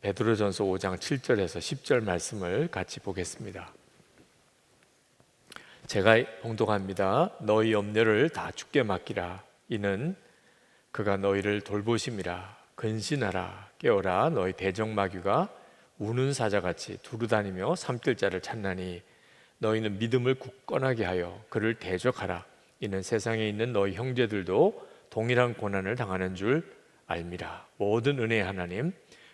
베드로전서 5장 7절에서 10절 말씀을 같이 보겠습니다. 제가 봉독합니다. 너희 염려를 다 주께 맡기라. 이는 그가 너희를 돌보심이라. 근신하라. 깨어라. 너희 대적마귀가 우는 사자같이 두루다니며 삼킬 자를 찾나니 너희는 믿음을 굳건하게 하여 그를 대적하라. 이는 세상에 있는 너희 형제들도 동일한 고난을 당하는 줄 알미라. 모든 은혜의 하나님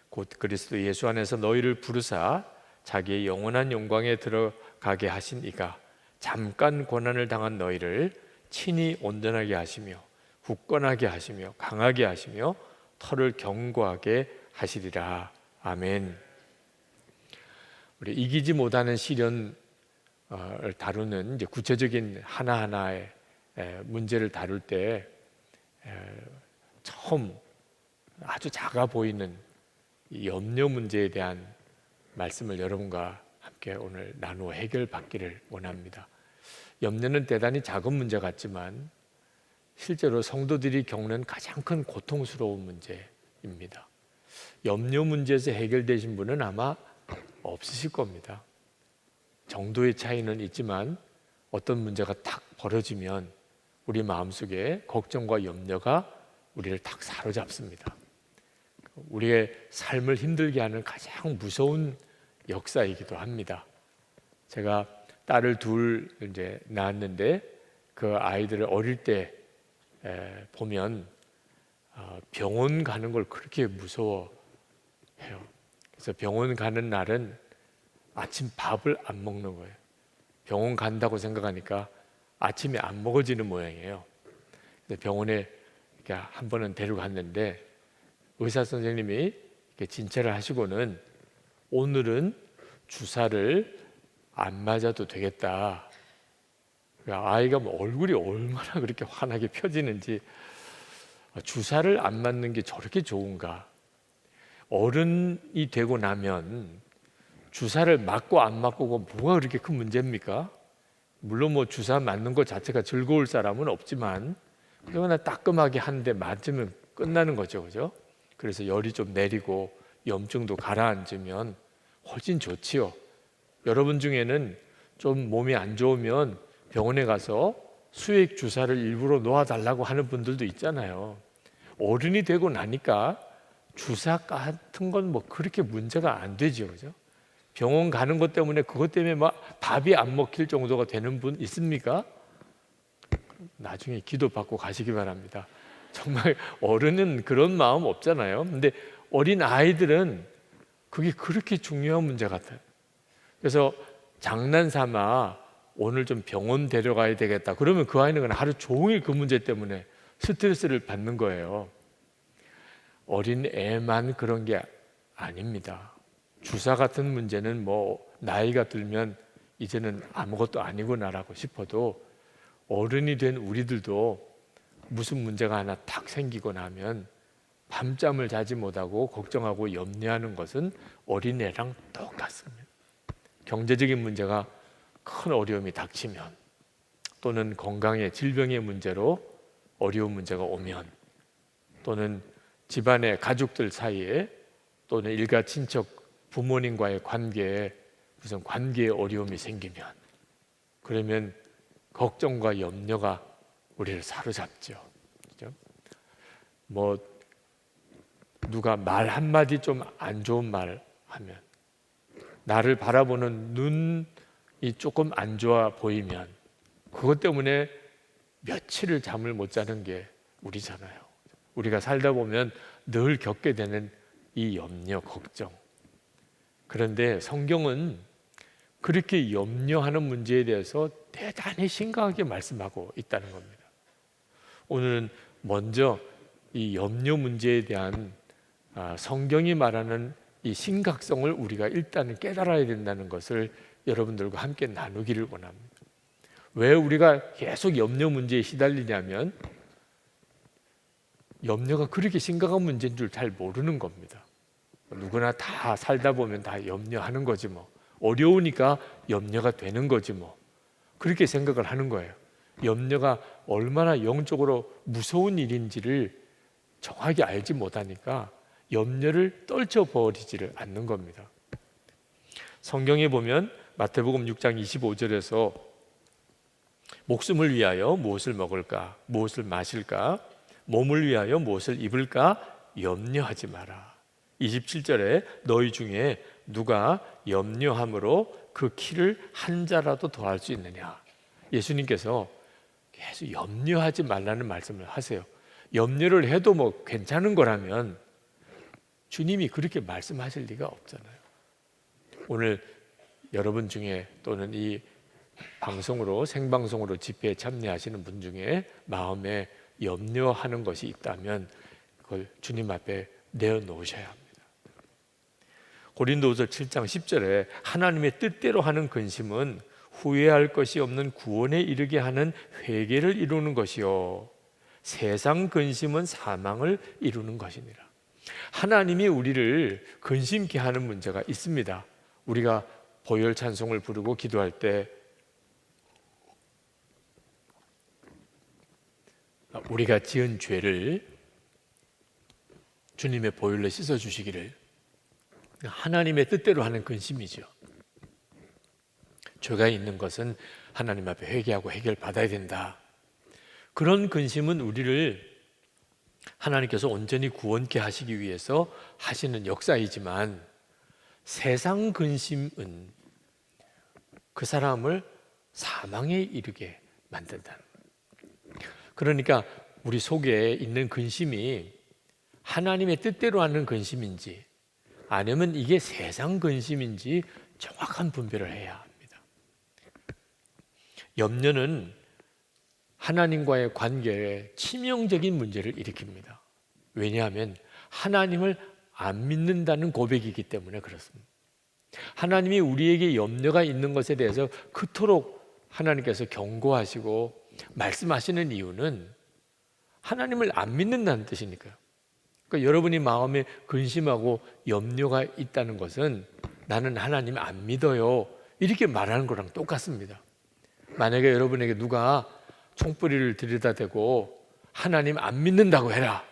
곧 그리스도 예수 안에서 너희를 부르사 자기의 영원한 영광에 들어가게 하신 이가 잠깐 고난을 당한 너희를 친히 온전하게 하시며 굳건하게 하시며 강하게 하시며 털을 견고하게 하시리라. 아멘. 우리 이기지 못하는 시련을 다루는 이제 구체적인 하나하나의 문제를 다룰 때 처음 아주 작아 보이는 이 염려 문제에 대한 말씀을 여러분과 함께 오늘 나누어 해결받기를 원합니다. 염려는 대단히 작은 문제 같지만 실제로 성도들이 겪는 가장 큰 고통스러운 문제입니다. 염려 문제에서 해결되신 분은 아마 없으실 겁니다. 정도의 차이는 있지만 어떤 문제가 탁 벌어지면 우리 마음속에 걱정과 염려가 우리를 탁 사로잡습니다. 우리의 삶을 힘들게 하는 가장 무서운 역사이기도 합니다. 제가 딸을 둘 이제 낳았는데 그 아이들을 어릴 때 보면 병원 가는 걸 그렇게 무서워해요. 그래서 병원 가는 날은 아침 밥을 안 먹는 거예요. 병원 간다고 생각하니까 아침에 안 먹어지는 모양이에요. 그래서 병원에 한 번은 데려갔는데 의사 선생님이 이렇게 진찰을 하시고는 오늘은 주사를 안 맞아도 되겠다. 아이가 뭐 얼굴이 얼마나 그렇게 환하게 펴지는지, 주사를 안 맞는 게 저렇게 좋은가? 어른이 되고 나면 주사를 맞고 안 맞고가 뭐가 그렇게 큰 문제입니까? 물론 뭐 주사 맞는 것 자체가 즐거울 사람은 없지만 그러나 따끔하게 한 대 맞으면 끝나는 거죠, 그죠? 그래서 열이 좀 내리고 염증도 가라앉으면 훨씬 좋지요. 여러분 중에는 좀 몸이 안 좋으면 병원에 가서 수액 주사를 일부러 놓아달라고 하는 분들도 있잖아요. 어른이 되고 나니까 주사 같은 건 뭐 그렇게 문제가 안 되죠, 그죠? 병원 가는 것 때문에 그것 때문에 막 밥이 안 먹힐 정도가 되는 분 있습니까? 나중에 기도받고 가시기 바랍니다. 정말 어른은 그런 마음 없잖아요. 근데 어린 아이들은 그게 그렇게 중요한 문제 같아요. 그래서 장난삼아 오늘 좀 병원 데려가야 되겠다. 그러면 그 아이는 그냥 하루 종일 그 문제 때문에 스트레스를 받는 거예요. 어린 애만 그런 게 아닙니다. 주사 같은 문제는 뭐 나이가 들면 이제는 아무것도 아니구나라고 싶어도 어른이 된 우리들도 무슨 문제가 하나 탁 생기고 나면 밤잠을 자지 못하고 걱정하고 염려하는 것은 어린애랑 똑같습니다. 경제적인 문제가 큰 어려움이 닥치면, 또는 건강의 질병의 문제로 어려운 문제가 오면, 또는 집안의 가족들 사이에, 또는 일가 친척 부모님과의 관계에 무슨 관계의 어려움이 생기면, 그러면 걱정과 염려가 우리를 사로잡죠. 그죠? 뭐 누가 말 한마디 좀 안 좋은 말 하면, 나를 바라보는 눈이 조금 안 좋아 보이면 그것 때문에 며칠을 잠을 못 자는 게 우리잖아요. 우리가 살다 보면 늘 겪게 되는 이 염려, 걱정. 그런데 성경은 그렇게 염려하는 문제에 대해서 대단히 심각하게 말씀하고 있다는 겁니다. 오늘은 먼저 이 염려 문제에 대한 성경이 말하는 이 심각성을 우리가 일단은 깨달아야 된다는 것을 여러분들과 함께 나누기를 원합니다. 왜 우리가 계속 염려 문제에 시달리냐면 염려가 그렇게 심각한 문제인 줄 잘 모르는 겁니다. 누구나 다 살다 보면 다 염려하는 거지 뭐. 어려우니까 염려가 되는 거지 뭐. 그렇게 생각을 하는 거예요. 염려가 얼마나 영적으로 무서운 일인지를 정확히 알지 못하니까 염려를 떨쳐버리지를 않는 겁니다. 성경에 보면 마태복음 6장 25절에서 목숨을 위하여 무엇을 먹을까, 무엇을 마실까, 몸을 위하여 무엇을 입을까 염려하지 마라. 27절에 너희 중에 누가 염려함으로 그 키를 한 자라도 더할 수 있느냐. 예수님께서 계속 염려하지 말라는 말씀을 하세요. 염려를 해도 뭐 괜찮은 거라면 주님이 그렇게 말씀하실 리가 없잖아요. 오늘 여러분 중에 또는 이 방송으로 생방송으로 집회에 참여하시는 분 중에 마음에 염려하는 것이 있다면 그걸 주님 앞에 내어놓으셔야 합니다. 고린도후서 7장 10절에 하나님의 뜻대로 하는 근심은 후회할 것이 없는 구원에 이르게 하는 회개를 이루는 것이요 세상 근심은 사망을 이루는 것이니라. 하나님이 우리를 근심케 하는 문제가 있습니다. 우리가 보혈 찬송을 부르고 기도할 때 우리가 지은 죄를 주님의 보혈로 씻어주시기를 하나님의 뜻대로 하는 근심이죠. 죄가 있는 것은 하나님 앞에 회개하고 해결받아야 된다. 그런 근심은 우리를 하나님께서 온전히 구원케 하시기 위해서 하시는 역사이지만 세상 근심은 그 사람을 사망에 이르게 만든다는 거예요. 그러니까 우리 속에 있는 근심이 하나님의 뜻대로 하는 근심인지 아니면 이게 세상 근심인지 정확한 분별을 해야 합니다. 염려는 하나님과의 관계에 치명적인 문제를 일으킵니다. 왜냐하면 하나님을 안 믿는다는 고백이기 때문에 그렇습니다. 하나님이 우리에게 염려가 있는 것에 대해서 그토록 하나님께서 경고하시고 말씀하시는 이유는 하나님을 안 믿는다는 뜻이니까요. 그러니까 여러분이 마음에 근심하고 염려가 있다는 것은 나는 하나님 안 믿어요 이렇게 말하는 거랑 똑같습니다. 만약에 여러분에게 누가 총뿌리를 들여다대고 하나님 안 믿는다고 해라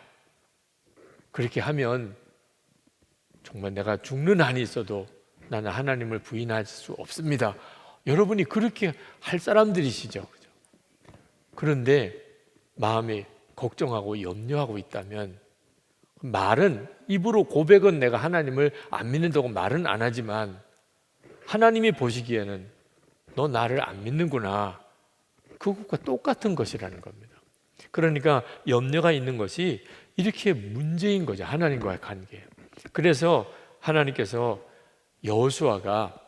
그렇게 하면 정말 내가 죽는 한이 있어도 나는 하나님을 부인할 수 없습니다. 여러분이 그렇게 할 사람들이시죠. 그런데 마음이 걱정하고 염려하고 있다면 말은 입으로 고백은 내가 하나님을 안 믿는다고 말은 안 하지만 하나님이 보시기에는 너 나를 안 믿는구나. 그것과 똑같은 것이라는 겁니다. 그러니까 염려가 있는 것이 이렇게 문제인 거죠. 하나님과의 관계. 그래서 하나님께서 여호수아가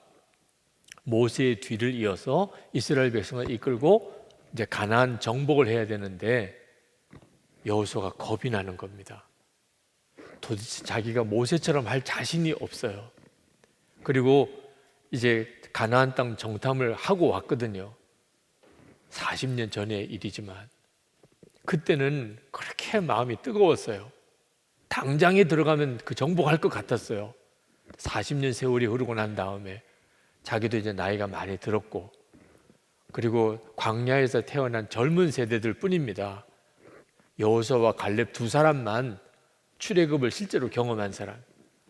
모세의 뒤를 이어서 이스라엘 백성을 이끌고 이제 가나안 정복을 해야 되는데 여호수아가 겁이 나는 겁니다. 도대체 자기가 모세처럼 할 자신이 없어요. 그리고 이제 가나안 땅 정탐을 하고 왔거든요. 40년 전의 일이지만 그때는 그렇게 마음이 뜨거웠어요. 당장에 들어가면 그 정복할 것 같았어요. 40년 세월이 흐르고 난 다음에 자기도 이제 나이가 많이 들었고 그리고 광야에서 태어난 젊은 세대들 뿐입니다. 여호수아와 갈렙 두 사람만 출애굽을 실제로 경험한 사람,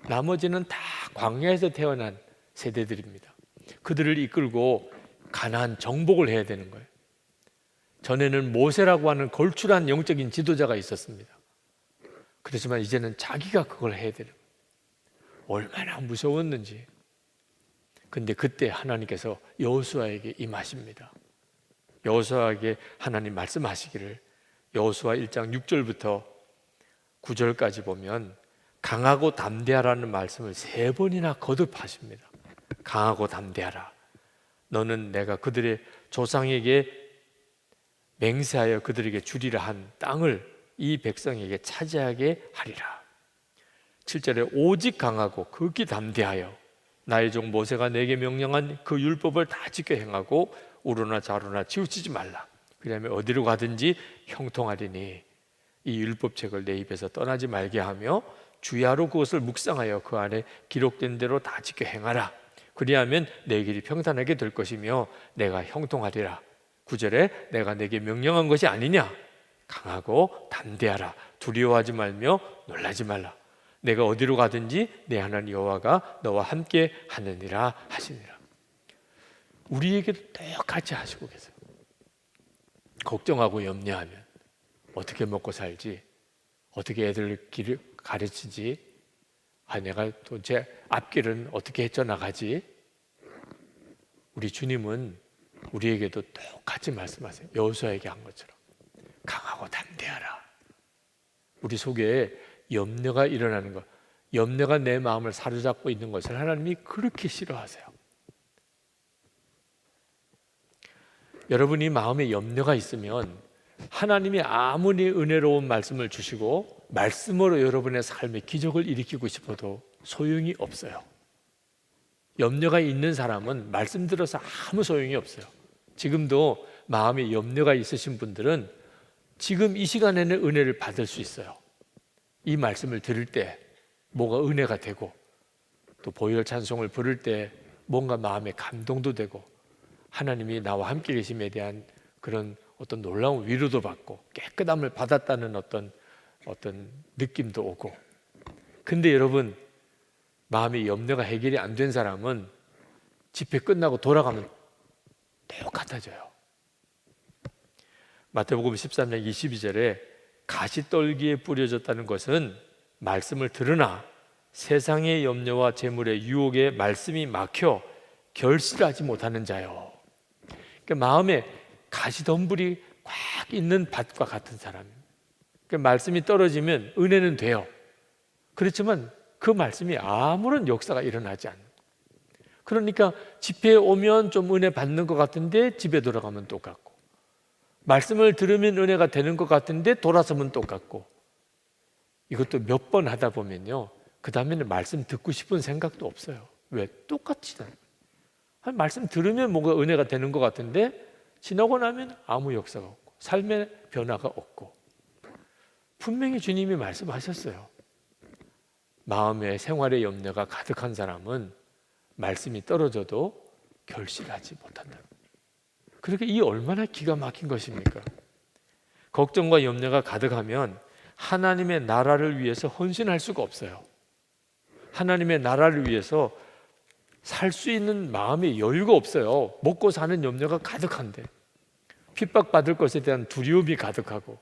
나머지는 다 광야에서 태어난 세대들입니다. 그들을 이끌고 가나안 정복을 해야 되는 거예요. 전에는 모세라고 하는 걸출한 영적인 지도자가 있었습니다. 그렇지만 이제는 자기가 그걸 해야 되는 거예요. 얼마나 무서웠는지. 근데 그때 하나님께서 여호수아에게 임하십니다. 여호수아에게 하나님 말씀하시기를 여호수아 1장 6절부터 9절까지 보면 강하고 담대하라는 말씀을 3번이나 거듭하십니다. 강하고 담대하라. 너는 내가 그들의 조상에게 맹세하여 그들에게 주리라 한 땅을 이 백성에게 차지하게 하리라. 7절에 오직 강하고 극히 담대하여 나의 종 모세가 내게 명령한 그 율법을 다 지켜 행하고 우로나 좌로나 치우치지 말라. 그러면 어디로 가든지 형통하리니 이 율법책을 내 입에서 떠나지 말게 하며 주야로 그것을 묵상하여 그 안에 기록된 대로 다 지켜 행하라. 그리하면 내 길이 평탄하게 될 것이며 내가 형통하리라. 9절에 내가 내게 명령한 것이 아니냐. 강하고 담대하라. 두려워하지 말며 놀라지 말라. 내가 어디로 가든지 내 하나님 여호와가 너와 함께 하느니라 하시니라. 우리에게도 똑같이 하시고 계세요. 걱정하고 염려하면 어떻게 먹고 살지, 어떻게 애들 길을 가르치지, 내가 도대체 앞길은 어떻게 헤쳐나가지. 우리 주님은 우리에게도 똑같이 말씀하세요. 여호수아에게 한 것처럼 강하고 담대하라. 우리 속에 염려가 일어나는 것, 염려가 내 마음을 사로잡고 있는 것을 하나님이 그렇게 싫어하세요. 여러분이 마음에 염려가 있으면 하나님이 아무리 은혜로운 말씀을 주시고 말씀으로 여러분의 삶에 기적을 일으키고 싶어도 소용이 없어요. 염려가 있는 사람은 말씀 들어서 아무 소용이 없어요. 지금도 마음에 염려가 있으신 분들은 지금 이 시간에는 은혜를 받을 수 있어요. 이 말씀을 들을 때 뭐가 은혜가 되고, 또 보혈 찬송을 부를 때 뭔가 마음에 감동도 되고, 하나님이 나와 함께 계심에 대한 그런 어떤 놀라운 위로도 받고 깨끗함을 받았다는 어떤 느낌도 오고. 근데 여러분, 마음의 염려가 해결이 안 된 사람은 집회 끝나고 돌아가면 똑같아져요. 마태복음 13장 22절에 가시떨기에 뿌려졌다는 것은 말씀을 들으나 세상의 염려와 재물의 유혹에 말씀이 막혀 결실하지 못하는 자요. 그러니까 마음에 가시덤불이 꽉 있는 밭과 같은 사람입니다. 그러니까 말씀이 떨어지면 은혜는 돼요. 그렇지만 그 말씀이 아무런 역사가 일어나지 않는. 그러니까 집회에 오면 좀 은혜 받는 것 같은데 집에 돌아가면 똑같고, 말씀을 들으면 은혜가 되는 것 같은데 돌아서면 똑같고, 이것도 몇 번 하다 보면요, 그 다음에는 말씀 듣고 싶은 생각도 없어요. 왜? 똑같잖아요. 말씀 들으면 뭔가 은혜가 되는 것 같은데 지나고 나면 아무 역사가 없고 삶의 변화가 없고. 분명히 주님이 말씀하셨어요. 마음에 생활의 염려가 가득한 사람은 말씀이 떨어져도 결실하지 못한다. 그렇게 이 얼마나 기가 막힌 것입니까? 걱정과 염려가 가득하면 하나님의 나라를 위해서 헌신할 수가 없어요. 하나님의 나라를 위해서 살 수 있는 마음의 여유가 없어요. 먹고 사는 염려가 가득한데, 핍박받을 것에 대한 두려움이 가득하고.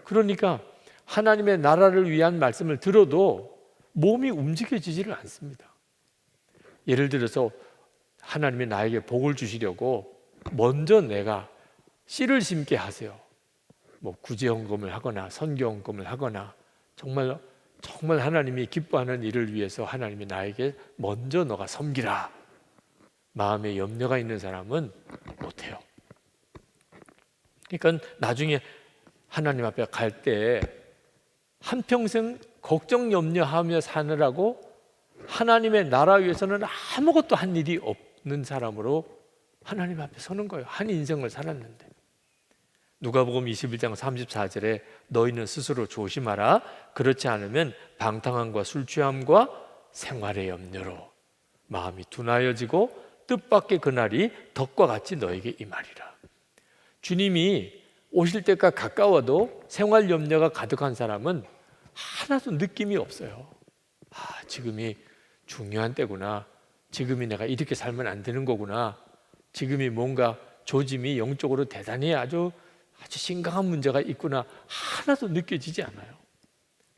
그러니까 하나님의 나라를 위한 말씀을 들어도 몸이 움직여지지를 않습니다. 예를 들어서 하나님이 나에게 복을 주시려고 먼저 내가 씨를 심게 하세요. 뭐 구제헌금을 하거나 선교헌금을 하거나 정말 하나님이 기뻐하는 일을 위해서 하나님이 나에게 먼저 너가 섬기라. 마음에 염려가 있는 사람은 못해요. 그러니까 나중에 하나님 앞에 갈 때 한평생 걱정 염려하며 사느라고 하나님의 나라 위해서는 아무것도 한 일이 없는 사람으로 하나님 앞에 서는 거예요. 한 인생을 살았는데. 누가복음 21장 34절에 너희는 스스로 조심하라. 그렇지 않으면 방탕함과 술 취함과 생활의 염려로 마음이 둔하여지고 뜻밖의 그날이 덕과 같이 너에게 임하리라. 주님이 오실 때가 가까워도 생활 염려가 가득한 사람은 하나도 느낌이 없어요. 지금이 중요한 때구나. 지금이 내가 이렇게 살면 안 되는 거구나. 지금이 뭔가 조짐이 영적으로 대단히 아주 심각한 문제가 있구나. 하나도 느껴지지 않아요.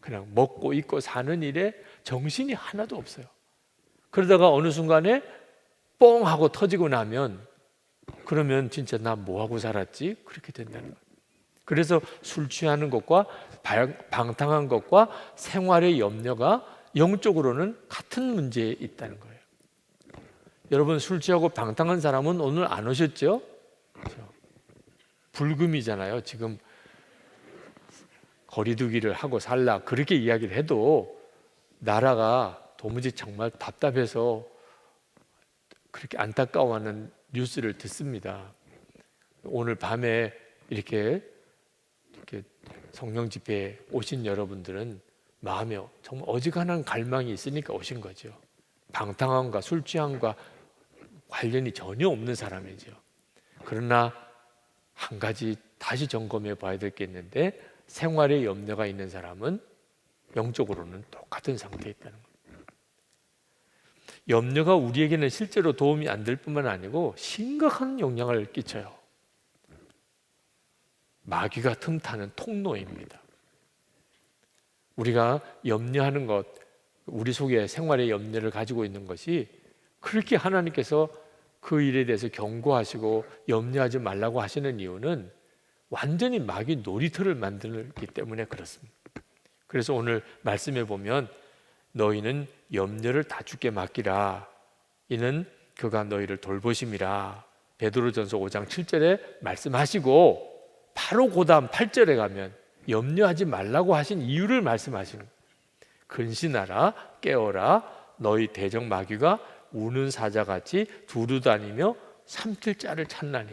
그냥 먹고 입고 사는 일에 정신이 하나도 없어요. 그러다가 어느 순간에 뻥 하고 터지고 나면, 그러면 진짜 나 뭐하고 살았지? 그렇게 된다는 거예요. 그래서 술 취하는 것과 방탕한 것과 생활의 염려가 영적으로는 같은 문제에 있다는 거예요. 여러분, 술 취하고 방탕한 사람은 오늘 안 오셨죠? 그렇죠? 불금이잖아요. 지금 거리두기를 하고 살라 그렇게 이야기를 해도 나라가 도무지 정말 답답해서 그렇게 안타까워하는 뉴스를 듣습니다. 오늘 밤에 이렇게 성령 집회에 오신 여러분들은 마음에 정말 어지간한 갈망이 있으니까 오신 거죠. 방탕함과 술 취함과 관련이 전혀 없는 사람이죠. 그러나 한 가지 다시 점검해 봐야 될 게 있는데, 생활에 염려가 있는 사람은 영적으로는 똑같은 상태에 있다는 겁니다. 염려가 우리에게는 실제로 도움이 안 될 뿐만 아니고 심각한 영향을 끼쳐요. 마귀가 틈타는 통로입니다. 우리가 염려하는 것, 우리 속에 생활의 염려를 가지고 있는 것이 그렇게 하나님께서 그 일에 대해서 경고하시고 염려하지 말라고 하시는 이유는 완전히 마귀 놀이터를 만들기 때문에 그렇습니다. 그래서 오늘 말씀에 보면 너희는 염려를 다 주께 맡기라. 이는 그가 너희를 돌보심이라. 베드로전서 5장 7절에 말씀하시고 바로 그 다음 8절에 가면 염려하지 말라고 하신 이유를 말씀하시는 거예요. 근신하라 깨어라 너희 대적 마귀가 우는 사자같이 두루다니며 삼킬 자를 찾나니.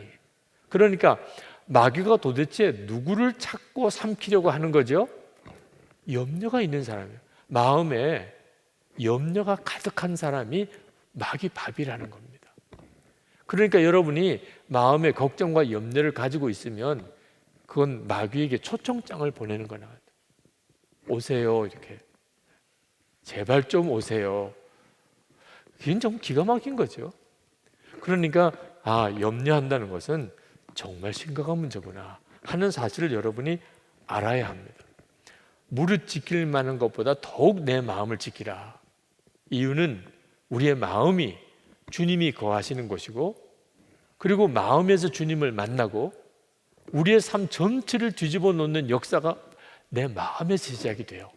그러니까 마귀가 도대체 누구를 찾고 삼키려고 하는 거죠? 염려가 있는 사람이에요. 마음에 염려가 가득한 사람이 마귀 밥이라는 겁니다. 그러니까 여러분이 마음에 걱정과 염려를 가지고 있으면 그건 마귀에게 초청장을 보내는 거나 오세요 이렇게 제발 좀 오세요. 그게 좀 기가 막힌 거죠. 그러니까 염려한다는 것은 정말 심각한 문제구나 하는 사실을 여러분이 알아야 합니다. 무릇 지킬 만한 것보다 더욱 내 마음을 지키라. 이유는 우리의 마음이 주님이 거하시는 곳이고 그리고 마음에서 주님을 만나고 우리의 삶 전체를 뒤집어 놓는 역사가 내 마음에서 시작이 돼요.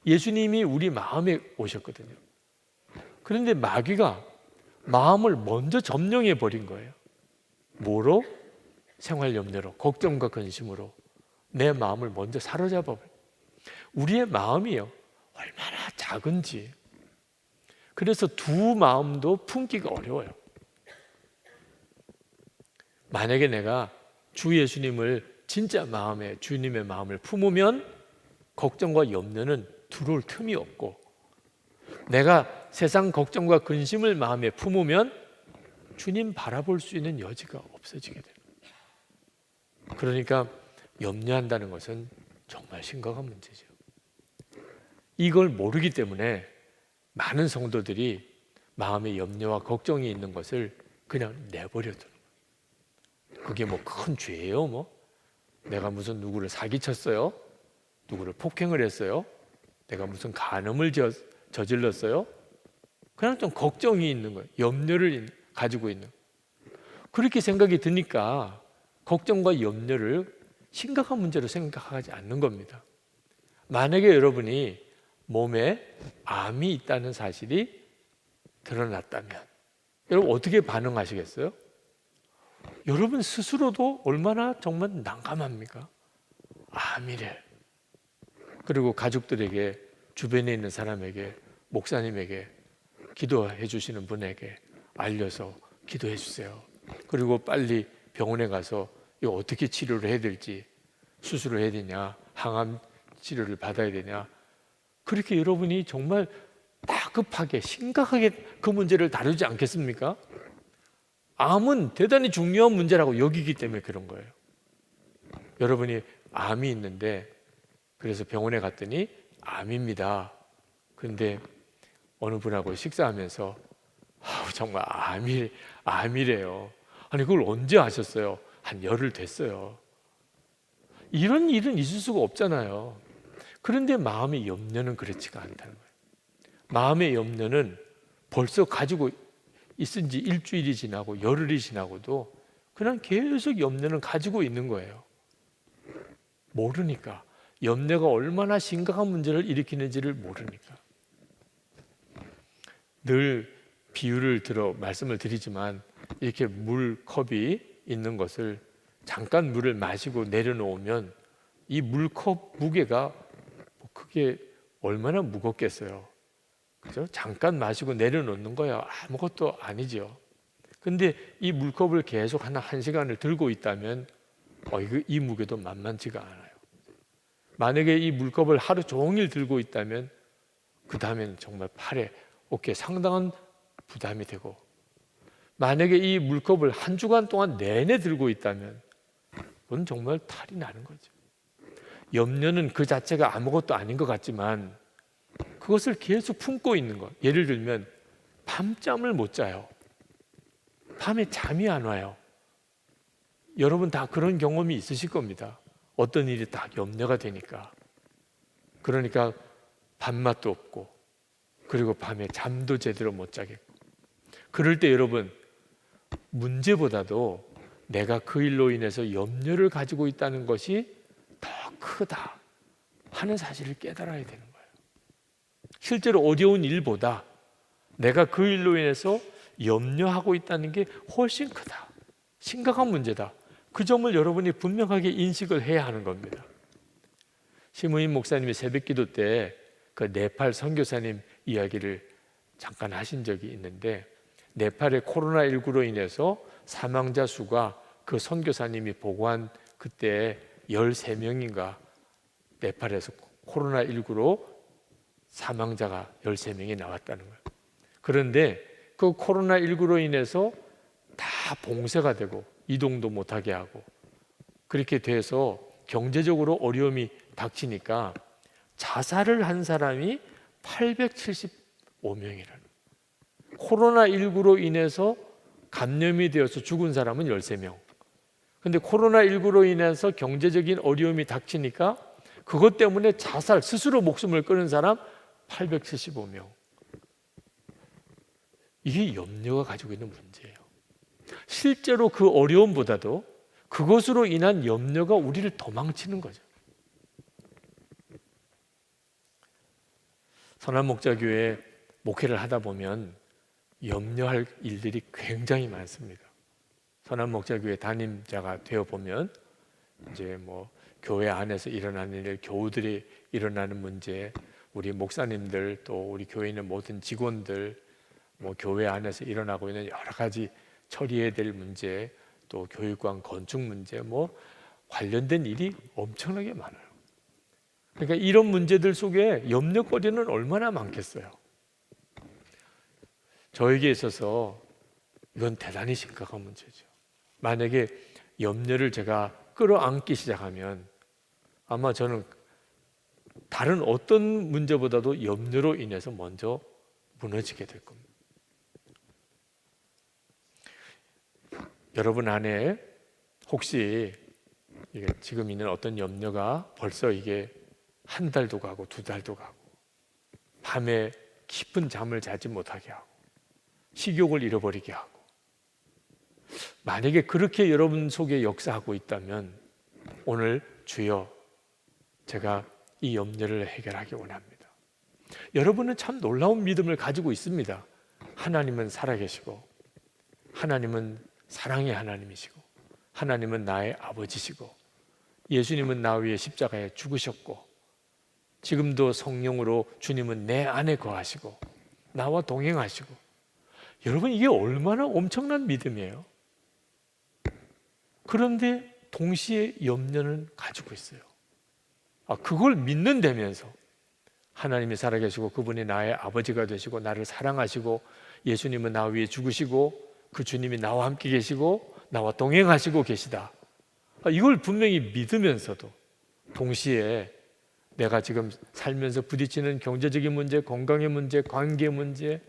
예수님이 우리 마음에 오셨거든요. 그런데 마귀가 마음을 먼저 점령해 버린 거예요. 뭐로? 생활 염려로, 걱정과 근심으로 내 마음을 먼저 사로잡아 버려요. 우리의 마음이요 얼마나 작은지. 그래서 두 마음도 품기가 어려워요. 만약에 내가 주 예수님을 진짜 마음에 주님의 마음을 품으면 걱정과 염려는 들어올 틈이 없고, 내가 세상 걱정과 근심을 마음에 품으면 주님 바라볼 수 있는 여지가 없어지게 돼요. 그러니까 염려한다는 것은 정말 심각한 문제죠. 이걸 모르기 때문에 많은 성도들이 마음에 염려와 걱정이 있는 것을 그냥 내버려 두는 거예요. 그게 뭐 큰 죄예요? 뭐 내가 무슨 누구를 사기쳤어요? 누구를 폭행을 했어요? 내가 무슨 간음을 저질렀어요? 그냥 좀 걱정이 있는 거예요. 염려를 가지고 있는 거예요. 그렇게 생각이 드니까 걱정과 염려를 심각한 문제로 생각하지 않는 겁니다. 만약에 여러분이 몸에 암이 있다는 사실이 드러났다면 여러분 어떻게 반응하시겠어요? 여러분 스스로도 얼마나 정말 난감합니까? 암이래. 그리고 가족들에게, 주변에 있는 사람에게, 목사님에게, 기도해 주시는 분에게 알려서 기도해 주세요. 그리고 빨리 병원에 가서 이거 어떻게 치료를 해야 될지, 수술을 해야 되냐, 항암 치료를 받아야 되냐, 그렇게 여러분이 정말 다급하게 심각하게 그 문제를 다루지 않겠습니까? 암은 대단히 중요한 문제라고 여기기 때문에 그런 거예요. 여러분이 암이 있는데 그래서 병원에 갔더니 암입니다. 그런데 어느 분하고 식사하면서 정말 암이래요. 아니 그걸 언제 아셨어요? 한 열흘 됐어요. 이런 일은 있을 수가 없잖아요. 그런데 마음의 염려는 그렇지가 않다는 거예요. 마음의 염려는 벌써 가지고 있은 지 일주일이 지나고 열흘이 지나고도 그냥 계속 염려는 가지고 있는 거예요. 모르니까. 염려가 얼마나 심각한 문제를 일으키는지를 모르니까. 늘 비유를 들어 말씀을 드리지만 이렇게 물컵이 있는 것을 잠깐 물을 마시고 내려놓으면 이 물컵 무게가 그게 얼마나 무겁겠어요. 그죠? 잠깐 마시고 내려놓는 거야 아무것도 아니죠. 근데 이 물컵을 계속 한 시간을 들고 있다면 이 무게도 만만치가 않아요. 만약에 이 물컵을 하루 종일 들고 있다면 그 다음에는 정말 팔에, 어깨에 상당한 부담이 되고, 만약에 이 물컵을 한 주간 동안 내내 들고 있다면 그건 정말 탈이 나는 거죠. 염려는 그 자체가 아무것도 아닌 것 같지만 그것을 계속 품고 있는 것. 예를 들면 밤잠을 못 자요. 밤에 잠이 안 와요. 여러분 다 그런 경험이 있으실 겁니다. 어떤 일이 딱 염려가 되니까. 그러니까 밥맛도 없고, 그리고 밤에 잠도 제대로 못 자겠고. 그럴 때 여러분, 문제보다도 내가 그 일로 인해서 염려를 가지고 있다는 것이 더 크다 하는 사실을 깨달아야 되는 거예요. 실제로 어려운 일보다 내가 그 일로 인해서 염려하고 있다는 게 훨씬 크다, 심각한 문제다. 그 점을 여러분이 분명하게 인식을 해야 하는 겁니다. 심우임 목사님이 새벽기도 때 그 네팔 선교사님 이야기를 잠깐 하신 적이 있는데, 네팔의 코로나19로 인해서 사망자 수가 그 선교사님이 보고한 그때 13명인가 네팔에서 코로나19로 사망자가 13명이 나왔다는 거예요. 그런데 그 코로나19로 인해서 다 봉쇄가 되고 이동도 못하게 하고 그렇게 돼서 경제적으로 어려움이 닥치니까 자살을 한 사람이 875명이라는, 코로나19로 인해서 감염이 되어서 죽은 사람은 13명. 근데 코로나19로 인해서 경제적인 어려움이 닥치니까 그것 때문에 자살, 스스로 목숨을 끊은 사람 875명. 이게 염려가 가지고 있는 문제예요. 실제로 그 어려움보다도 그것으로 인한 염려가 우리를 도망치는 거죠. 선한목자교회 목회를 하다 보면 염려할 일들이 굉장히 많습니다. 선한목자교회 담임자가 되어 보면 이제 뭐 교회 안에서 일어나는 일, 교우들이 일어나는 문제, 우리 목사님들 또 우리 교회 있는 모든 직원들, 뭐 교회 안에서 일어나고 있는 여러 가지 처리해야 될 문제, 또 교육관 건축 문제, 뭐 관련된 일이 엄청나게 많아요. 그러니까 이런 문제들 속에 염려거리는 얼마나 많겠어요. 저에게 있어서 이건 대단히 심각한 문제죠. 만약에 염려를 제가 끌어안기 시작하면 아마 저는 다른 어떤 문제보다도 염려로 인해서 먼저 무너지게 될 겁니다. 여러분 안에 혹시 지금 있는 어떤 염려가 벌써 이게 한 달도 가고 두 달도 가고 밤에 깊은 잠을 자지 못하게 하고 식욕을 잃어버리게 하고, 만약에 그렇게 여러분 속에 역사하고 있다면 오늘 주여 제가 이 염려를 해결하기 원합니다. 여러분은 참 놀라운 믿음을 가지고 있습니다. 하나님은 살아계시고 하나님은 사랑의 하나님이시고 하나님은 나의 아버지시고 예수님은 나 위해 십자가에 죽으셨고 지금도 성령으로 주님은 내 안에 거하시고 나와 동행하시고, 여러분 이게 얼마나 엄청난 믿음이에요. 그런데 동시에 염려는 가지고 있어요. 그걸 믿는다면서 하나님이 살아계시고 그분이 나의 아버지가 되시고 나를 사랑하시고 예수님은 나 위해 죽으시고 그 주님이 나와 함께 계시고 나와 동행하시고 계시다. 이걸 분명히 믿으면서도 동시에 내가 지금 살면서 부딪히는 경제적인 문제, 건강의 문제, 관계 문제,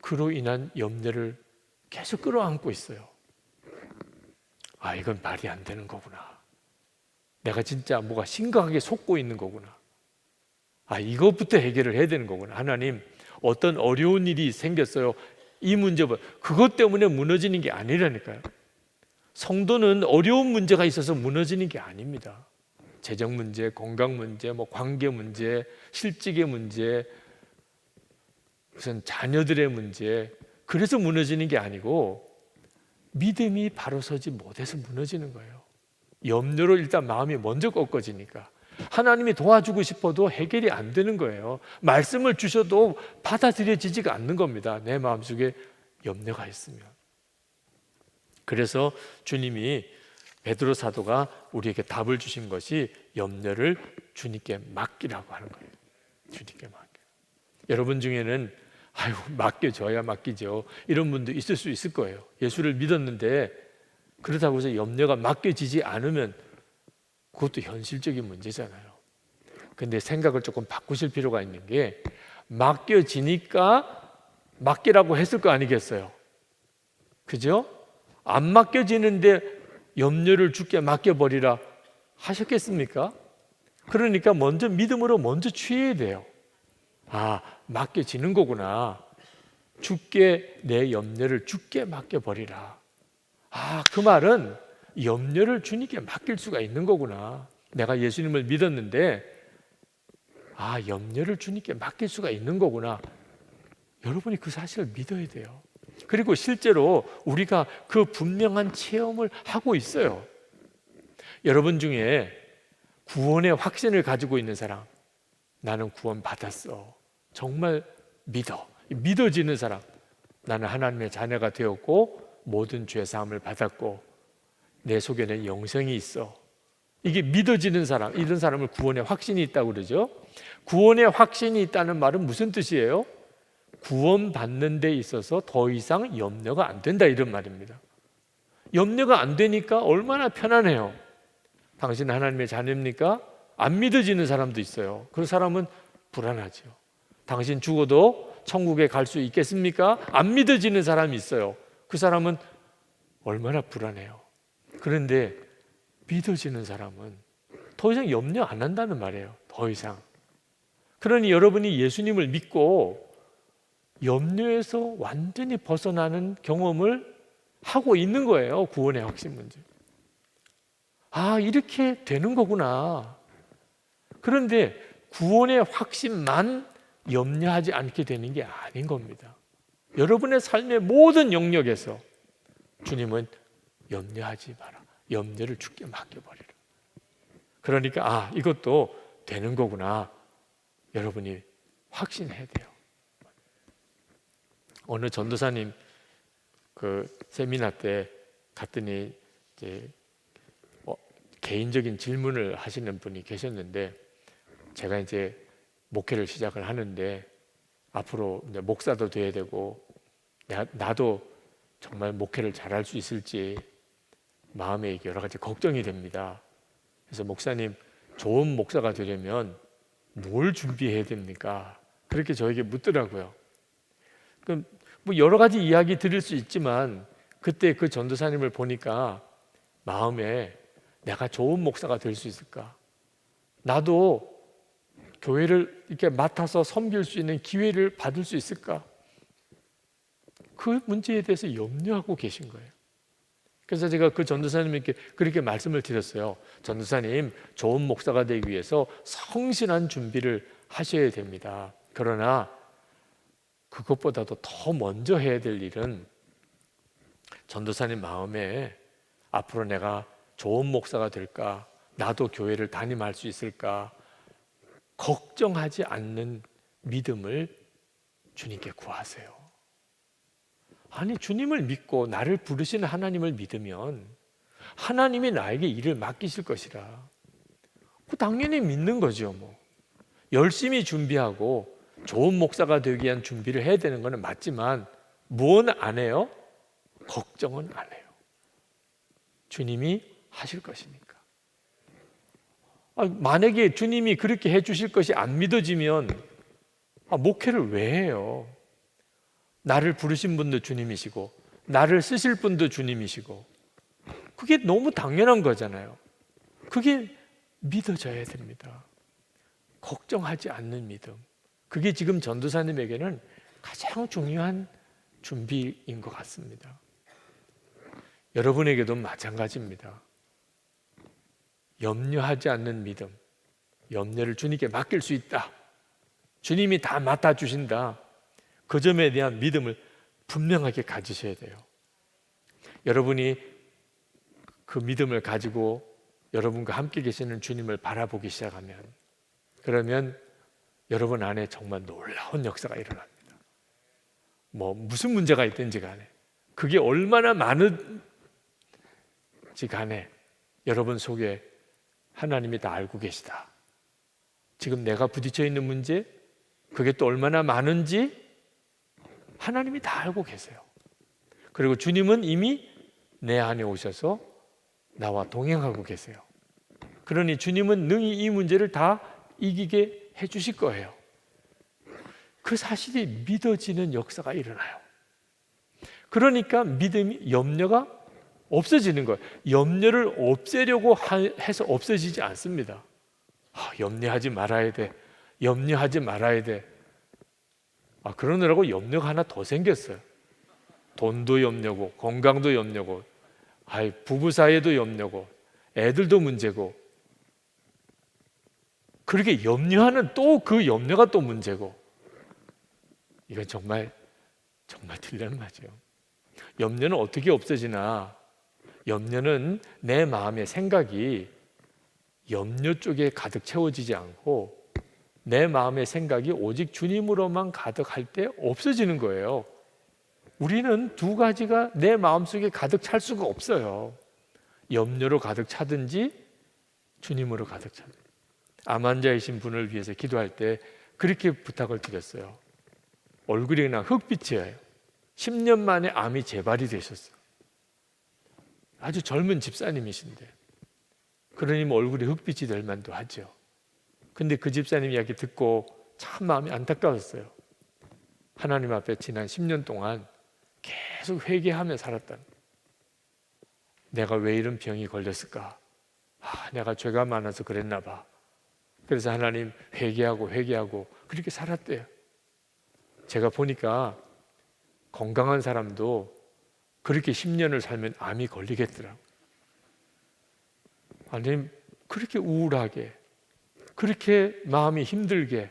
그로 인한 염려를 계속 끌어안고 있어요. 이건 말이 안 되는 거구나. 내가 진짜 뭐가 심각하게 속고 있는 거구나. 이것부터 해결을 해야 되는 거구나. 하나님, 어떤 어려운 일이 생겼어요. 이 문제보다 그것 때문에 무너지는 게 아니라니까요. 성도는 어려운 문제가 있어서 무너지는 게 아닙니다. 재정 문제, 건강 문제, 뭐 관계 문제, 실직의 문제, 무슨 자녀들의 문제, 그래서 무너지는 게 아니고 믿음이 바로 서지 못해서 무너지는 거예요. 염려로 일단 마음이 먼저 꺾어지니까 하나님이 도와주고 싶어도 해결이 안 되는 거예요. 말씀을 주셔도 받아들여지지가 않는 겁니다. 내 마음속에 염려가 있으면. 그래서 주님이 베드로 사도가 우리에게 답을 주신 것이 염려를 주님께 맡기라고 하는 거예요. 주님께 맡겨. 여러분 중에는 맡겨줘야 맡기죠, 이런 분도 있을 수 있을 거예요. 예수를 믿었는데 그렇다고 해서 염려가 맡겨지지 않으면 그것도 현실적인 문제잖아요. 근데 생각을 조금 바꾸실 필요가 있는 게, 맡겨지니까 맡기라고 했을 거 아니겠어요? 그죠? 안 맡겨지는데 염려를 주께 맡겨버리라 하셨겠습니까? 그러니까 먼저 믿음으로 먼저 취해야 돼요. 아, 맡겨지는 거구나. 주께 내 염려를 주께 맡겨버리라. 아, 그 말은 염려를 주님께 맡길 수가 있는 거구나. 내가 예수님을 믿었는데 아, 염려를 주님께 맡길 수가 있는 거구나. 여러분이 그 사실을 믿어야 돼요. 그리고 실제로 우리가 그 분명한 체험을 하고 있어요. 여러분 중에 구원의 확신을 가지고 있는 사람, 나는 구원 받았어, 정말 믿어지는 사람, 나는 하나님의 자녀가 되었고 모든 죄 사함을 받았고 내 속에는 영생이 있어, 이게 믿어지는 사람, 이런 사람을 구원의 확신이 있다고 그러죠. 구원의 확신이 있다는 말은 무슨 뜻이에요? 구원받는 데 있어서 더 이상 염려가 안 된다, 이런 말입니다. 염려가 안 되니까 얼마나 편안해요. 당신 하나님의 자녀입니까? 안 믿어지는 사람도 있어요. 그 사람은 불안하죠. 당신 죽어도 천국에 갈 수 있겠습니까? 안 믿어지는 사람이 있어요. 그 사람은 얼마나 불안해요. 그런데 믿어지는 사람은 더 이상 염려 안 한다는 말이에요. 더 이상. 그러니 여러분이 예수님을 믿고 염려에서 완전히 벗어나는 경험을 하고 있는 거예요. 구원의 확신 문제. 아, 이렇게 되는 거구나. 그런데 구원의 확신만 염려하지 않게 되는 게 아닌 겁니다. 여러분의 삶의 모든 영역에서 주님은 염려하지 마라. 염려를 주께 맡겨버리라. 그러니까 아, 이것도 되는 거구나. 여러분이 확신해야 돼요. 어느 전도사님 그 세미나 때 갔더니 이제 개인적인 질문을 하시는 분이 계셨는데, 제가 이제 목회를 시작을 하는데 앞으로 이제 목사도 돼야 되고 나도 정말 목회를 잘할 수 있을지 마음에 여러 가지 걱정이 됩니다. 그래서 목사님, 좋은 목사가 되려면 뭘 준비해야 됩니까? 그렇게 저에게 묻더라고요. 그럼 뭐 여러 가지 이야기 드릴 수 있지만 그때 그 전도사님을 보니까 마음에 내가 좋은 목사가 될 수 있을까? 나도 교회를 이렇게 맡아서 섬길 수 있는 기회를 받을 수 있을까? 그 문제에 대해서 염려하고 계신 거예요. 그래서 제가 그 전도사님께 그렇게 말씀을 드렸어요. 전도사님, 좋은 목사가 되기 위해서 성실한 준비를 하셔야 됩니다. 그러나 그것보다도 더 먼저 해야 될 일은 전도사님 마음에 앞으로 내가 좋은 목사가 될까? 나도 교회를 담임할 수 있을까? 걱정하지 않는 믿음을 주님께 구하세요. 아니, 주님을 믿고 나를 부르시는 하나님을 믿으면 하나님이 나에게 일을 맡기실 것이라. 당연히 믿는 거죠. 뭐 열심히 준비하고 좋은 목사가 되기 위한 준비를 해야 되는 것은 맞지만 무엇은 안 해요? 걱정은 안 해요. 주님이 하실 것이니까. 만약에 주님이 그렇게 해주실 것이 안 믿어지면 목회를 왜 해요? 나를 부르신 분도 주님이시고 나를 쓰실 분도 주님이시고 그게 너무 당연한 거잖아요. 그게 믿어져야 됩니다. 걱정하지 않는 믿음. 그게 지금 전도사님에게는 가장 중요한 준비인 것 같습니다. 여러분에게도 마찬가지입니다. 염려하지 않는 믿음, 염려를 주님께 맡길 수 있다. 주님이 다 맡아주신다. 그 점에 대한 믿음을 분명하게 가지셔야 돼요. 여러분이 그 믿음을 가지고 여러분과 함께 계시는 주님을 바라보기 시작하면, 그러면 여러분 안에 정말 놀라운 역사가 일어납니다. 무슨 문제가 있든지 간에, 그게 얼마나 많은지 간에 여러분 속에 하나님이 다 알고 계시다. 지금 내가 부딪혀 있는 문제, 그게 또 얼마나 많은지 하나님이 다 알고 계세요. 그리고 주님은 이미 내 안에 오셔서 나와 동행하고 계세요. 그러니 주님은 능히 이 문제를 다 이기게 해주실 거예요. 그 사실이 믿어지는 역사가 일어나요. 그러니까 믿음이, 염려가 없어지는 거예요. 염려를 없애려고 해서 없어지지 않습니다. 염려하지 말아야 돼. 염려하지 말아야 돼. 그러느라고 염려가 하나 더 생겼어요. 돈도 염려고, 건강도 염려고, 부부 사이에도 염려고, 애들도 문제고. 그렇게 염려하는 또 그 염려가 또 문제고. 이건 정말 딜레마죠. 염려는 어떻게 없어지나? 염려는 내 마음의 생각이 염려 쪽에 가득 채워지지 않고 내 마음의 생각이 오직 주님으로만 가득할 때 없어지는 거예요. 우리는 두 가지가 내 마음속에 가득 찰 수가 없어요. 염려로 가득 차든지 주님으로 가득 차든지. 암 환자이신 분을 위해서 기도할 때 그렇게 부탁을 드렸어요. 얼굴이 그냥 흑빛이에요. 10년 만에 암이 재발이 되셨어요. 아주 젊은 집사님이신데, 그러니 얼굴이 흑빛이 될 만도 하죠. 근데 그 집사님 이야기 듣고 참 마음이 안타까웠어요. 하나님 앞에 지난 10년 동안 계속 회개하며 살았다. 내가 왜 이런 병이 걸렸을까? 내가 죄가 많아서 그랬나 봐. 그래서 하나님 회개하고 그렇게 살았대요. 제가 보니까 건강한 사람도 그렇게 10년을 살면 암이 걸리겠더라고요. 하나님, 그렇게 우울하게, 그렇게 마음이 힘들게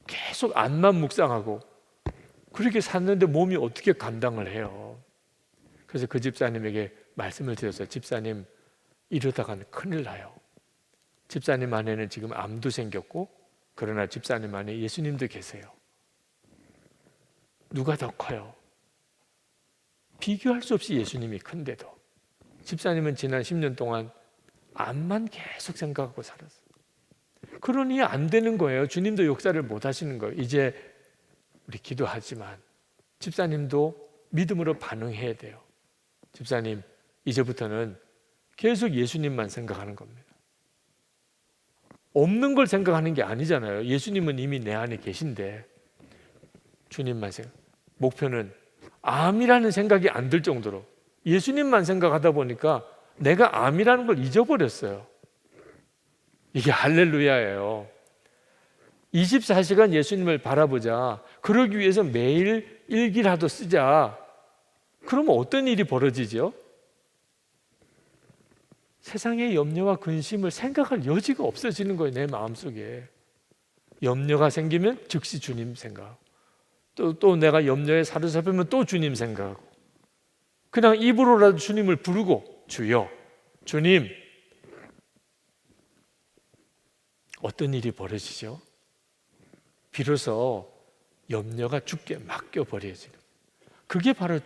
계속 암만 묵상하고 그렇게 샀는데 몸이 어떻게 감당을 해요? 그래서 그 집사님에게 말씀을 드렸어요. 집사님, 이러다가는 큰일 나요. 집사님 안에는 지금 암도 생겼고, 그러나 집사님 안에 예수님도 계세요. 누가 더 커요? 비교할 수 없이 예수님이 큰데도 집사님은 지난 10년 동안 암만 계속 생각하고 살았어요. 그러니 안 되는 거예요. 주님도 역사를 못 하시는 거예요. 이제 우리 기도하지만 집사님도 믿음으로 반응해야 돼요. 집사님, 이제부터는 계속 예수님만 생각하는 겁니다. 없는 걸 생각하는 게 아니잖아요. 예수님은 이미 내 안에 계신데 주님만 생각. 목표는 암이라는 생각이 안 들 정도로 예수님만 생각하다 보니까 내가 암이라는 걸 잊어버렸어요. 이게 할렐루야예요. 24시간 예수님을 바라보자. 그러기 위해서 매일 일기라도 쓰자. 그러면 어떤 일이 벌어지죠? 세상의 염려와 근심을 생각할 여지가 없어지는 거예요. 내 마음속에. 염려가 생기면 즉시 주님 생각. 또 내가 염려에 사로잡히면 또 주님 생각하고. 그냥 입으로라도 주님을 부르고, 주여, 주님. 어떤 일이 벌어지죠? 비로소 염려가 주께 맡겨버려지는 거예요. 그게 바로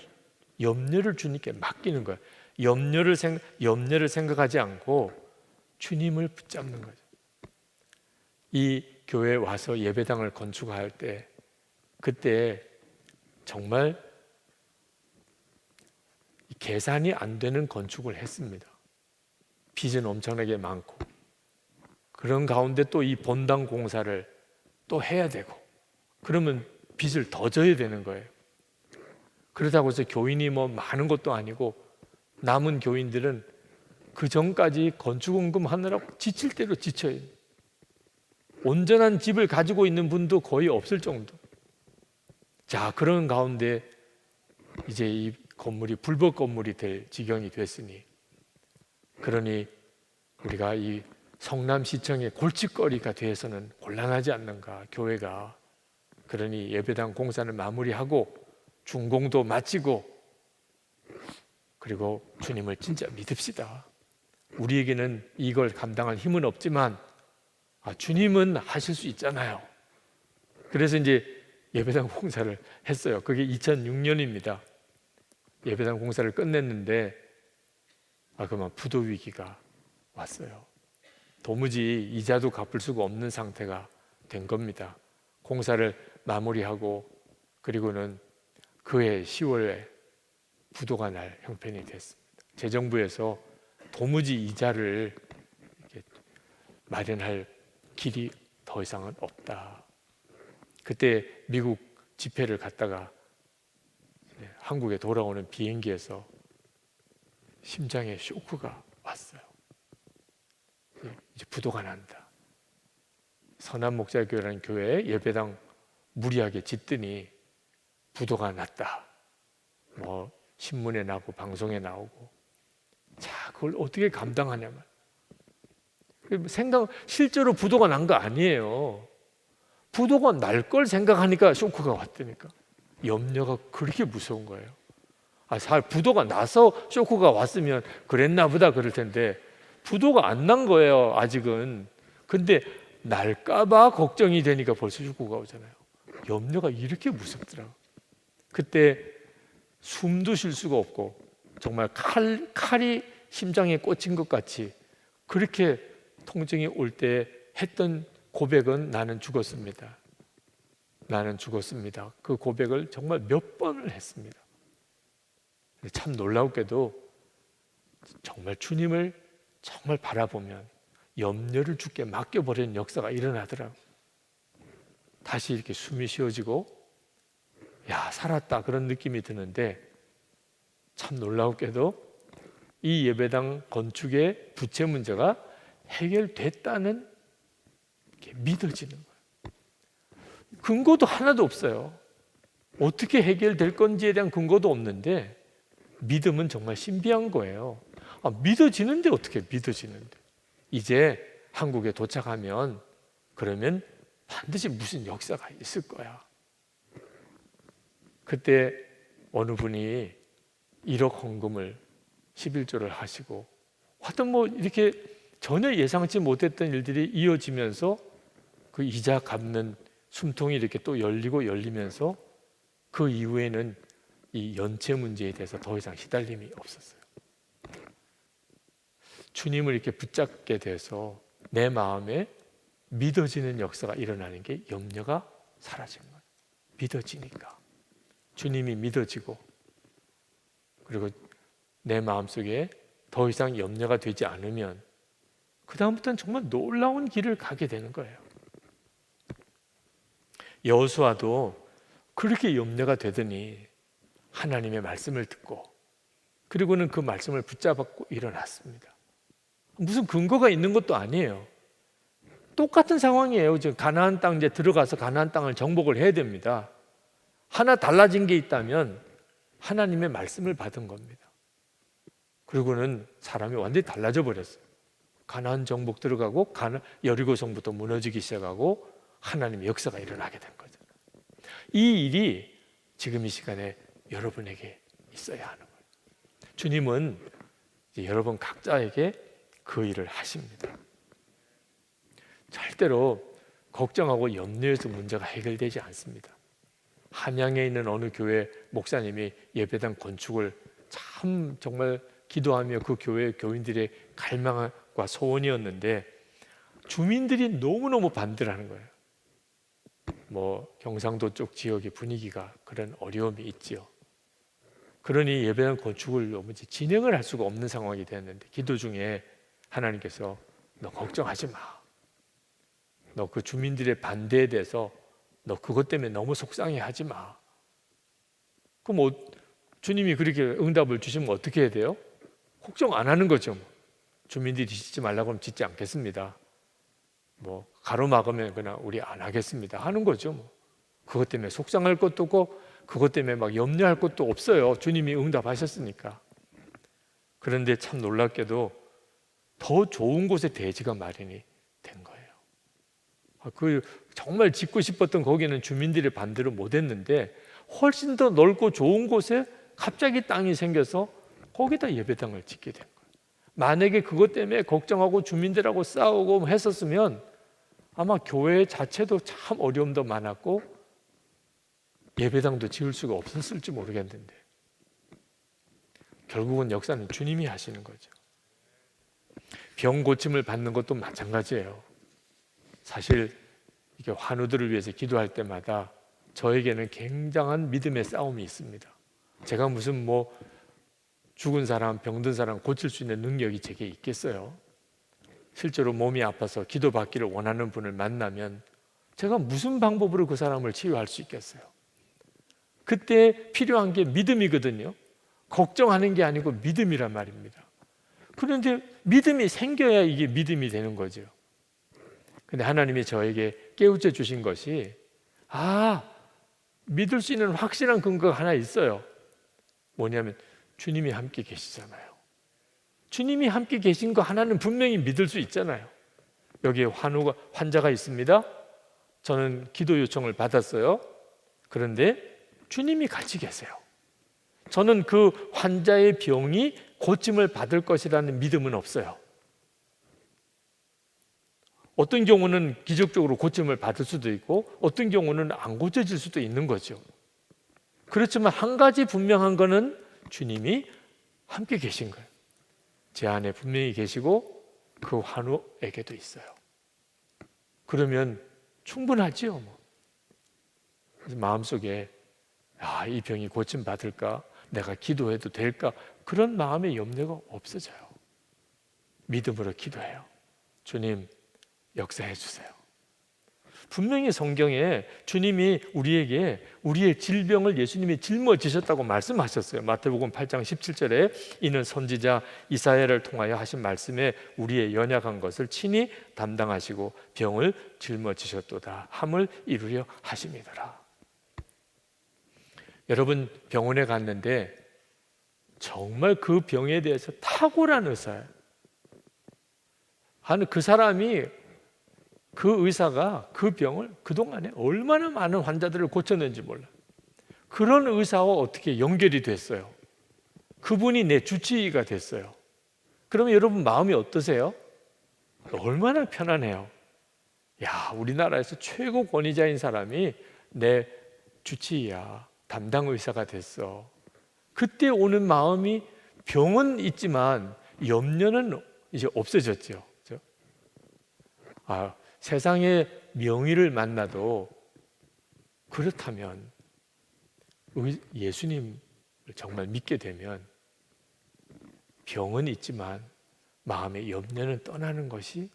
염려를 주님께 맡기는 거예요. 염려를 생각하지 않고 주님을 붙잡는 거죠. 이 교회에 와서 예배당을 건축할 때, 그때 정말 계산이 안 되는 건축을 했습니다. 빚은 엄청나게 많고, 그런 가운데 또 이 본당 공사를 또 해야 되고, 그러면 빚을 더 져야 되는 거예요. 그렇다고 해서 교인이 많은 것도 아니고, 남은 교인들은 그 전까지 건축원금 하느라고 지칠 대로 지쳐요. 온전한 집을 가지고 있는 분도 거의 없을 정도. 자, 그런 가운데 이제 이 건물이 불법 건물이 될 지경이 됐으니, 그러니 우리가 이 성남시청의 골칫거리가 되어서는 곤란하지 않는가, 교회가. 그러니 예배당 공사를 마무리하고 준공도 마치고, 그리고 주님을 진짜 믿읍시다. 우리에게는 이걸 감당할 힘은 없지만 주님은 하실 수 있잖아요. 그래서 이제 예배당 공사를 했어요. 그게 2006년입니다. 예배당 공사를 끝냈는데 그만 부도 위기가 왔어요. 도무지 이자도 갚을 수가 없는 상태가 된 겁니다. 공사를 마무리하고 그리고는 그해 10월에 부도가 날 형편이 됐습니다. 재정부에서 도무지 이자를 이렇게 마련할 길이 더 이상은 없다. 그때 미국 집회를 갔다가 한국에 돌아오는 비행기에서 심장에 쇼크가 왔어요. 이제 부도가 난다. 선한 목자교회라는 교회에 예배당 무리하게 짓더니 부도가 났다. 뭐 신문에 나고 방송에 나오고. 자, 그걸 어떻게 감당하냐면, 실제로 부도가 난 거 아니에요. 부도가 날 걸 생각하니까 쇼크가 왔다니까. 염려가 그렇게 무서운 거예요. 부도가 나서 쇼크가 왔으면 그랬나 보다 그럴 텐데, 부도가 안 난 거예요, 아직은. 근데 날까봐 걱정이 되니까 벌써 쇼크가 오잖아요. 염려가 이렇게 무섭더라고. 그때 숨도 쉴 수가 없고, 정말 칼이 심장에 꽂힌 것 같이 그렇게 통증이 올 때 했던 고백은 나는 죽었습니다. 나는 죽었습니다. 그 고백을 정말 몇 번을 했습니다. 참 놀랍게도 정말 주님을 정말 바라보면 염려를 주께 맡겨버리는 역사가 일어나더라고요. 다시 이렇게 숨이 쉬어지고, 야, 살았다, 그런 느낌이 드는데, 참 놀랍게도 이 예배당 건축의 부채 문제가 해결됐다는 게 믿어지는 거예요. 근거도 하나도 없어요. 어떻게 해결될 건지에 대한 근거도 없는데 믿음은 정말 신비한 거예요. 믿어지는데 어떻게 믿어지는데. 이제 한국에 도착하면 그러면 반드시 무슨 역사가 있을 거야. 그때 어느 분이 1억 헌금을 11조를 하시고, 하여튼 뭐 이렇게 전혀 예상치 못했던 일들이 이어지면서 그 이자 갚는 숨통이 이렇게 또 열리고 열리면서 그 이후에는 이 연체 문제에 대해서 더 이상 시달림이 없었어요. 주님을 이렇게 붙잡게 돼서 내 마음에 믿어지는 역사가 일어나는 게 염려가 사라진 거예요. 믿어지니까. 주님이 믿어지고, 그리고 내 마음속에 더 이상 염려가 되지 않으면 그 다음부터는 정말 놀라운 길을 가게 되는 거예요. 여호수아도 그렇게 염려가 되더니 하나님의 말씀을 듣고, 그리고는 그 말씀을 붙잡고 일어났습니다. 무슨 근거가 있는 것도 아니에요. 똑같은 상황이에요. 지금 가나안 땅 이제 들어가서 가나안 땅을 정복을 해야 됩니다. 하나 달라진 게 있다면 하나님의 말씀을 받은 겁니다. 그리고는 사람이 완전히 달라져 버렸어요. 가나안 정복 들어가고 여리고 성부터 무너지기 시작하고 하나님의 역사가 일어나게 된 거죠. 이 일이 지금 이 시간에 여러분에게 있어야 하는 거예요. 주님은 이제 여러분 각자에게 그 일을 하십니다. 절대로 걱정하고 염려해서 문제가 해결되지 않습니다. 한양에 있는 어느 교회 목사님이 예배당 건축을 참 정말 기도하며 그 교회 교인들의 갈망과 소원이었는데 주민들이 너무너무 반대를 하는 거예요. 뭐 경상도 쪽 지역의 분위기가 그런 어려움이 있지요. 그러니 예배당 건축을 너무 진행을 할 수가 없는 상황이 됐는데, 기도 중에 하나님께서 너 걱정하지 마. 너 그 주민들의 반대에 대해서 너 그것 때문에 너무 속상해하지 마. 그럼 주님이 그렇게 응답을 주시면 어떻게 해야 돼요? 걱정 안 하는 거죠. 주민들이 짓지 말라고 하면 짓지 않겠습니다. 뭐 가로막으면 그냥 우리 안 하겠습니다 하는 거죠. 그것 때문에 속상할 것도 없고 그것 때문에 막 염려할 것도 없어요. 주님이 응답하셨으니까. 그런데 참 놀랍게도 더 좋은 곳에 대지가 마련이 된 거예요. 그 정말 짓고 싶었던 거기는 주민들의 반대로 못했는데 훨씬 더 넓고 좋은 곳에 갑자기 땅이 생겨서 거기다 예배당을 짓게 된 거예요. 만약에 그것 때문에 걱정하고 주민들하고 싸우고 했었으면 아마 교회 자체도 참 어려움도 많았고 예배당도 지을 수가 없었을지 모르겠는데 결국은 역사는 주님이 하시는 거죠. 병 고침을 받는 것도 마찬가지예요. 사실 이게 환우들을 위해서 기도할 때마다 저에게는 굉장한 믿음의 싸움이 있습니다. 제가 무슨 죽은 사람, 병든 사람 고칠 수 있는 능력이 제게 있겠어요? 실제로 몸이 아파서 기도받기를 원하는 분을 만나면 제가 무슨 방법으로 그 사람을 치유할 수 있겠어요? 그때 필요한 게 믿음이거든요. 걱정하는 게 아니고 믿음이란 말입니다. 그런데 믿음이 생겨야 이게 믿음이 되는 거죠. 근데 하나님이 저에게 깨우쳐 주신 것이 믿을 수 있는 확실한 근거가 하나 있어요. 뭐냐면 주님이 함께 계시잖아요. 주님이 함께 계신 거 하나는 분명히 믿을 수 있잖아요. 여기에 환자가 있습니다. 저는 기도 요청을 받았어요. 그런데 주님이 같이 계세요. 저는 그 환자의 병이 고침을 받을 것이라는 믿음은 없어요. 어떤 경우는 기적적으로 고침을 받을 수도 있고 어떤 경우는 안 고쳐질 수도 있는 거죠. 그렇지만 한 가지 분명한 거는 주님이 함께 계신 거예요. 제 안에 분명히 계시고 그 환우에게도 있어요. 그러면 충분하지요. 그래서 마음속에 이 병이 고침받을까? 내가 기도해도 될까? 그런 마음의 염려가 없어져요. 믿음으로 기도해요. 주님, 역사해 주세요. 분명히 성경에 주님이 우리에게 우리의 질병을 예수님이 짊어지셨다고 말씀하셨어요. 마태복음 8장 17절에 이는 선지자 이사야를 통하여 하신 말씀에 우리의 연약한 것을 친히 담당하시고 병을 짊어지셨도다 함을 이루려 하심이더라. 여러분, 병원에 갔는데 정말 그 병에 대해서 탁월한 의사예요. 그 사람이 그 의사가 그 병을 그동안에 얼마나 많은 환자들을 고쳤는지 몰라요. 그런 의사와 어떻게 연결이 됐어요. 그분이 내 주치의가 됐어요. 그러면 여러분 마음이 어떠세요? 얼마나 편안해요. 우리나라에서 최고 권위자인 사람이 내 주치의야, 담당 의사가 됐어. 그때 오는 마음이 병은 있지만 염려는 이제 없어졌죠. 세상의 명의를 만나도 그렇다면 예수님을 정말 믿게 되면 병은 있지만 마음의 염려는 떠나는 것이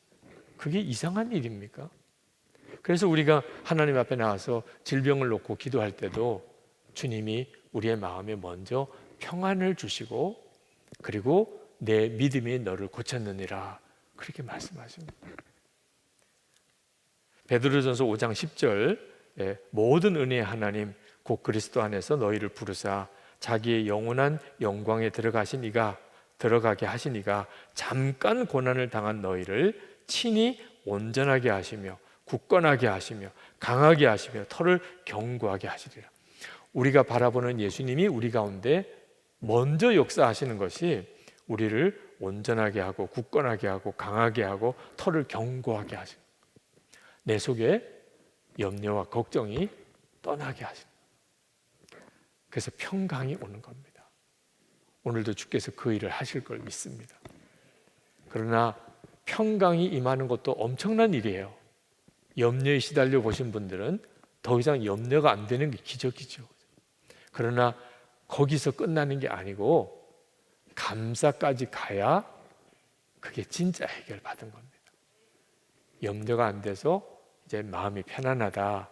그게 이상한 일입니까? 그래서 우리가 하나님 앞에 나와서 질병을 놓고 기도할 때도 주님이 우리의 마음에 먼저 평안을 주시고 그리고 내 믿음이 너를 고쳤느니라 그렇게 말씀하십니다. 베드로전서 5장 10절 모든 은혜의 하나님 곧 그리스도 안에서 너희를 부르사 자기의 영원한 영광에 들어가게 하시니가 잠깐 고난을 당한 너희를 친히 온전하게 하시며 굳건하게 하시며 강하게 하시며 터를 견고하게 하시리라. 우리가 바라보는 예수님이 우리 가운데 먼저 역사하시는 것이 우리를 온전하게 하고 굳건하게 하고 강하게 하고 터를 견고하게 하십니다. 내 속에 염려와 걱정이 떠나게 하십니다. 그래서 평강이 오는 겁니다. 오늘도 주께서 그 일을 하실 걸 믿습니다. 그러나 평강이 임하는 것도 엄청난 일이에요. 염려에 시달려 보신 분들은 더 이상 염려가 안 되는 게 기적이죠. 그러나 거기서 끝나는 게 아니고 감사까지 가야 그게 진짜 해결받은 겁니다. 염려가 안 돼서 이제 마음이 편안하다.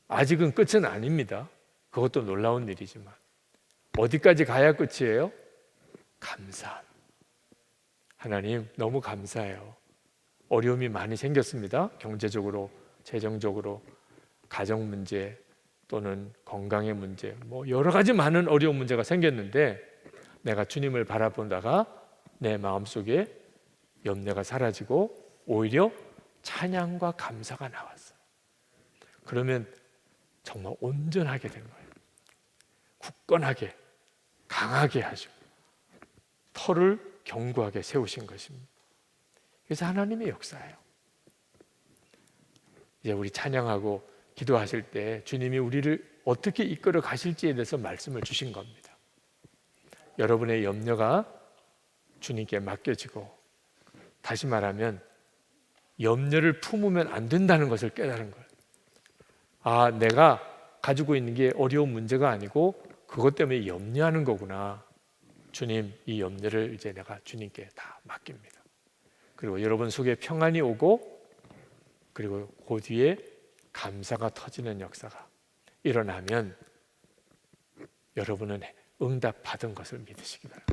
아직은 끝은 아닙니다. 그것도 놀라운 일이지만 어디까지 가야 끝이에요? 감사. 하나님 너무 감사해요. 어려움이 많이 생겼습니다. 경제적으로, 재정적으로, 가정 문제 또는 건강의 문제, 여러 가지 많은 어려운 문제가 생겼는데 내가 주님을 바라보다가 내 마음속에 염려가 사라지고 오히려 찬양과 감사가 나왔어요. 그러면 정말 온전하게 된 거예요. 굳건하게, 강하게 하시고 터를 견고하게 세우신 것입니다. 그래서 하나님의 역사예요. 이제 우리 찬양하고 기도하실 때 주님이 우리를 어떻게 이끌어 가실지에 대해서 말씀을 주신 겁니다. 여러분의 염려가 주님께 맡겨지고, 다시 말하면 염려를 품으면 안 된다는 것을 깨달은 거예요. 내가 가지고 있는 게 어려운 문제가 아니고 그것 때문에 염려하는 거구나. 주님, 이 염려를 이제 내가 주님께 다 맡깁니다. 그리고 여러분 속에 평안이 오고 그리고 그 뒤에 감사가 터지는 역사가 일어나면 여러분은 응답받은 것을 믿으시기 바랍니다.